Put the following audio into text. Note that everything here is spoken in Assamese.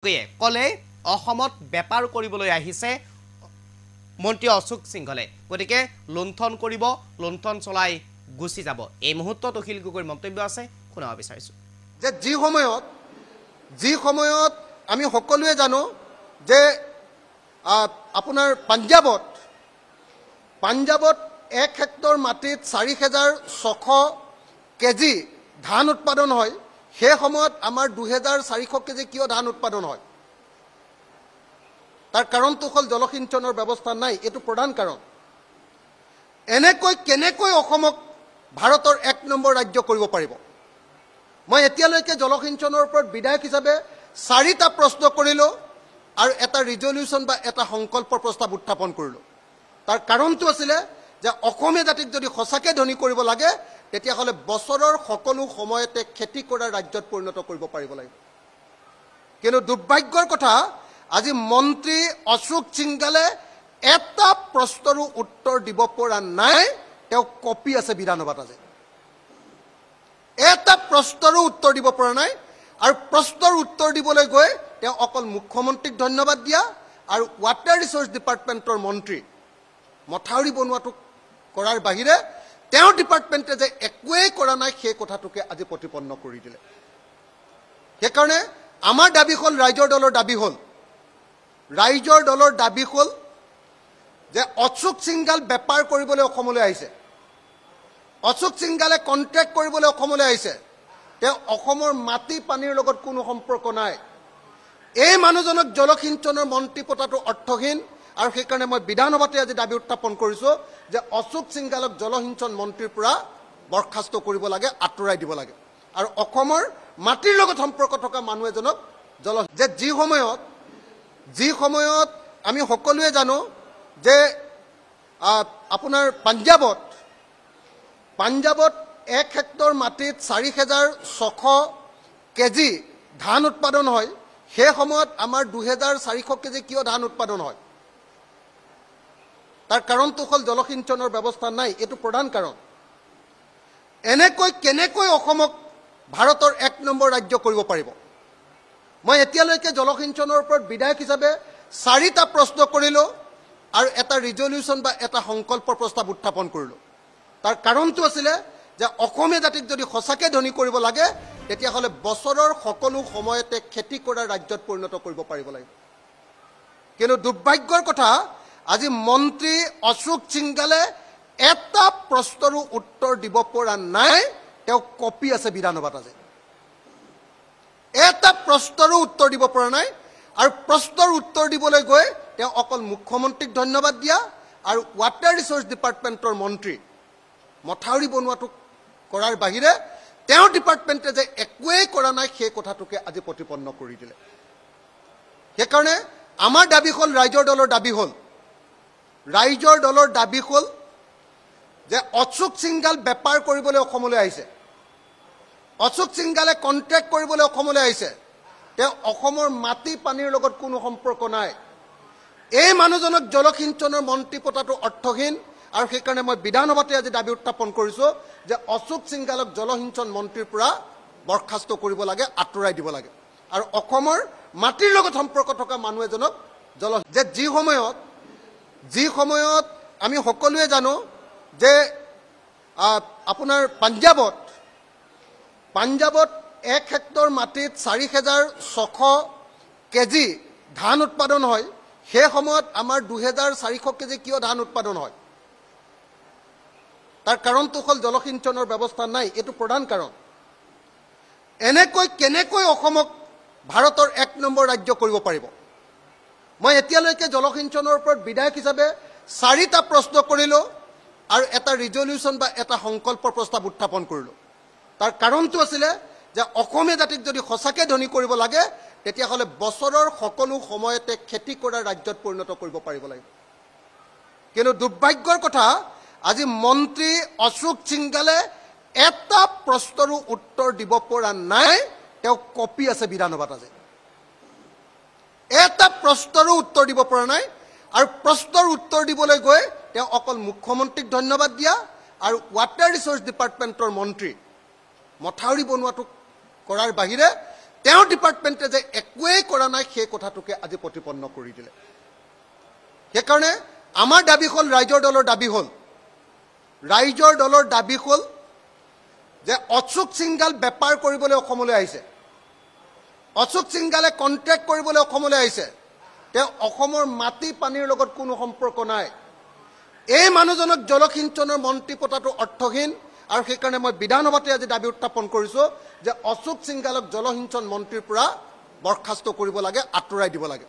কলে অসমত বেপাৰ কৰিবলৈ আহিছে মন্ত্ৰী অশোক সিংহলে গতিকে লুণ্ঠন কৰিব লুণ্ঠন চলাই গুছি যাব এই মুহূৰ্তত অখিল গগৈৰ মন্তব্য আছে শুনাব বিচাৰিছো যে যি সময়ত আমি সকলোৱে জানো যে আপোনাৰ পাঞ্জাবত 1 হেক্টৰ মাটিত 4,600 কেজি ধান উৎপাদন হয় সেই সময়ত আমাৰ 2,400 কেজি কিয় ধান উৎপাদন হয় তাৰ কাৰণটো হ'ল জলসিঞ্চনৰ ব্যৱস্থা নাই এটো প্ৰধান কাৰণ কেনেকৈ অসমক ভাৰতৰ 1 নম্বৰ ৰাজ্য কৰিব পাৰিব মই এতিয়ালৈকে জলসিঞ্চনৰ ওপৰত বিধায়ক হিচাপে 4টা প্ৰশ্ন কৰিলো আৰু এটা ৰিজলিউচন বা এটা সংকল্প প্ৰস্তাৱ উত্থাপন কৰিলো তাৰ কাৰণটো আছিল যে অসমীয়া জাতিক যদি সঁচাকে ধনী কৰিব লাগে তেতিয়া হলে বছৰৰ সকলো সময়তে খেতি কৰা ৰাজ্যত পৰিণত কৰিব পাৰিব লাগিব কিন্তু দুৰ্ভাগ্যৰ কথা আজি মন্ত্ৰী অশোক সিংহলে এটা প্ৰশ্নৰো উত্তৰ দিব পৰা নাই তেওঁ কপি আছে বিধানসভাত আছে এটা প্ৰশ্নৰো উত্তৰ দিব পৰা নাই আৰু প্ৰশ্নৰ উত্তৰ দিবলৈ গৈ তেওঁ অকল মুখ্যমন্ত্ৰীক ধন্যবাদ দিয়া আৰু ওয়াটাৰ ৰিসোৰ্স ডিপাৰ্টমেন্টৰ মন্ত্ৰী মথাউৰি বনোৱাটো কৰাৰ বাহিৰে তেওঁ ডিপাৰ্টমেন্টে যে একোৱে কৰা নাই সেই কথাটোকে আজি প্ৰতিপন্ন কৰি দিলে সেইকাৰণে আমাৰ দাবী হ'ল ৰাইজৰ দলৰ দাবী হ'ল যে অশোক সিংহাল বেপাৰ কৰিবলৈ অসমলৈ আহিছে অশোক সিংহালে কন্ট্ৰাক্ট কৰিবলৈ অসমলৈ আহিছে তেওঁ অসমৰ মাটি পানীৰ লগত কোনো সম্পৰ্ক নাই এই মানুহজনক জলসিঞ্চনৰ মন্ত্ৰী পতাটো অৰ্থহীন আৰু সেইকাৰণে মই বিধানসভাতে আজি দাবী উত্থাপন কৰিছো যে অশোক সিংহালক জলসিঞ্চন মন্ত্ৰীৰ পৰা বৰখাস্ত কৰিব লাগে আঁতৰাই দিব লাগে আৰু অসমৰ মাটিৰ লগত সম্পৰ্ক থকা মানুহ এজনক যি সময়ত আমি সকলোৱে জানো যে আপোনাৰ পাঞ্জাবত 1 হেক্টৰ মাটিত 4,600 কেজি ধান উৎপাদন হয় সেই সময়ত আমাৰ 2,400 কেজি কিয় ধান উৎপাদন হয় তাৰ কাৰণটো হ'ল জলসিঞ্চনৰ ব্যৱস্থা নাই এটো প্ৰধান কাৰণ কেনেকৈ অসমক ভাৰতৰ 1 নম্বৰ ৰাজ্য কৰিব পাৰিব মই এতিয়ালৈকে জলসিঞ্চনৰ ওপৰত বিধায়ক হিচাপে 4টা প্ৰশ্ন কৰিলো আৰু এটা ৰিজলিউচন বা এটা সংকল্প প্ৰস্তাৱ উত্থাপন কৰিলো তাৰ কাৰণটো আছিল যে অসমীয়া জাতিক যদি সঁচাকে ধনী কৰিব লাগে তেতিয়া হলে বছৰৰ সকলো সময়তে খেতি কৰা ৰাজ্যত পৰিণত কৰিব পাৰিব লাগিব কিন্তু দুৰ্ভাগ্যৰ কথা আজি মন্ত্ৰী অশোক সিংহলে এটা প্ৰশ্নৰো উত্তৰ দিব পৰা নাই তেওঁ কপি আছে বিধানসভাত আছে এটা প্ৰশ্নৰো উত্তৰ দিব পৰা নাই আৰু প্ৰশ্নৰ উত্তৰ দিবলৈ গৈ তেওঁ অকল মুখ্যমন্ত্ৰীক ধন্যবাদ দিয়া আৰু ওয়াটাৰ ৰিসোৰ্স ডিপাৰ্টমেন্টৰ মন্ত্ৰী মথাউৰি বনোৱাটো কৰাৰ বাহিৰে তেওঁ ডিপাৰ্টমেন্টে যে একোৱে কৰা নাই সেই কথাটোকে আজি প্ৰতিপন্ন কৰি দিলে সেইকাৰণে আমাৰ দাবী হ'ল ৰাইজৰ দলৰ দাবী হ'ল যে অশোক সিংহাল বেপাৰ কৰিবলৈ অসমলৈ আহিছে অশোক সিংহালে কন্ট্ৰাক্ট কৰিবলৈ অসমলৈ আহিছে তেওঁ অসমৰ মাটি পানীৰ লগত কোনো সম্পৰ্ক নাই এই মানুহজনক জলসিঞ্চনৰ মন্ত্ৰী পতাটো অৰ্থহীন আৰু সেইকাৰণে মই বিধানসভাতে আজি দাবী উত্থাপন কৰিছো যে অশোক সিংহালক জলসিঞ্চন মন্ত্ৰীৰ পৰা বৰখাস্ত কৰিব লাগে আঁতৰাই দিব লাগে আৰু অসমৰ মাটিৰ লগত সম্পৰ্ক থকা মানুহ এজনক যি সময়ত আমি সকলোৱে জানো যে আপোনাৰ পাঞ্জাবত 1 হেক্টৰ মাটিত 4,600 কেজি ধান উৎপাদন হয় সেই সময়ত আমাৰ 2,400 কেজি কিয় ধান উৎপাদন হয় তাৰ কাৰণটো হ'ল জলসিঞ্চনৰ ব্যৱস্থা নাই এটো প্ৰধান কাৰণ কেনেকৈ অসমক ভাৰতৰ 1 নম্বৰ ৰাজ্য কৰিব পাৰিব মই এতিয়ালৈকে জলসিঞ্চনৰ ওপৰত বিধায়ক হিচাপে 4টা প্ৰশ্ন কৰিলো আৰু এটা ৰিজলিউচন বা এটা সংকল্প প্ৰস্তাৱ উত্থাপন কৰিলো তাৰ কাৰণটো আছিল যে অসমীয়া জাতিক যদি সঁচাকে ধনী কৰিব লাগে তেতিয়া হলে বছৰৰ সকলো সময়তে খেতি কৰা ৰাজ্যত পৰিণত কৰিব পাৰিব লাগিব কিন্তু দুৰ্ভাগ্যৰ কথা আজি মন্ত্ৰী অশোক সিংহলে এটা প্ৰশ্নৰো উত্তৰ দিব পৰা নাই তেওঁ কপি আছে বিধানসভাত আছে এটা প্ৰশ্নৰো উত্তৰ দিব পৰা নাই আৰু প্ৰশ্নৰ উত্তৰ দিবলৈ গৈ তেওঁ অকল মুখ্যমন্ত্ৰীক ধন্যবাদ দিয়া আৰু ওয়াটাৰ ৰিসোৰ্স ডিপাৰ্টমেন্টৰ মন্ত্ৰী মথাউৰি বনোৱাটো কৰাৰ বাহিৰে তেওঁৰ ডিপাৰ্টমেণ্টে যে একোৱেই কৰা নাই সেই কথাটোকে আজি প্ৰতিপন্ন কৰি দিলে। সেইকাৰণে আমাৰ দাবী হ'ল, ৰাইজৰ দলৰ দাবী হ'ল যে অশোক সিংঘাল বেপাৰ কৰিবলৈ অসমলৈ আহিছে, অশোক সিংঘালে কণ্ট্ৰেক্ট কৰিবলৈ অসমলৈ আহিছে। তেওঁ অসমৰ মাটি পানীৰ লগত কোনো সম্পৰ্ক নাই। এই মানুহজনক জলসিঞ্চনৰ মন্ত্ৰী পতাটো অৰ্থহীন, আৰু সেইকাৰণে মই বিধানসভাতে আজি দাবী উত্থাপন কৰিছোঁ যে অশোক সিংঘালক জলসিঞ্চন মন্ত্ৰীৰ পৰা বৰ্খাস্ত কৰিব লাগে, আঁতৰাই দিব লাগে।